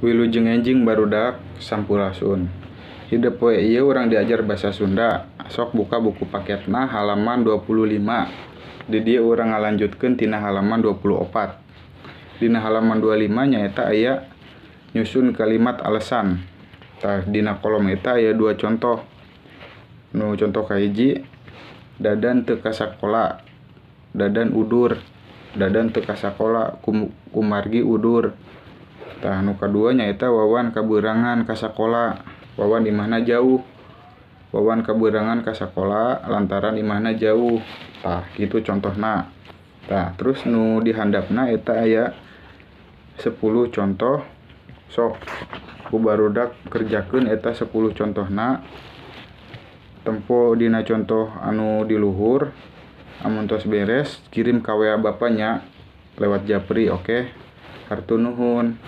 Wilujeng enjing barudak sampurasun. Hidup poe ieu urang diajar basa Sunda. Sok buka buku paketna halaman 25. Di dieu urang ngalanjutkeun tina halaman 24. Dina halaman 25 nyaeta aya nyusun kalimat alesan. Tah dina kolom eta aya 2 contoh. Nu contoh kahiji, dadan teu ka sakola, dadan udur. Dadan teu ka sakola, kumargi udur. Tah nu kadua nyaeta wawan kabeurangan ka sakola. Wawan imahna jauh. Wawan kabeurangan ka sakola lantaran imahna jauh. Tah kitu contohna. Tah terus nu di handapna eta aya 10 contoh. Sok ku barudak kerjakeun eta 10 contohna. Tempo dina contoh anu di luhur. Amun tos beres kirim ka WA bapanya lewat japri, oke. Hatur nuhun.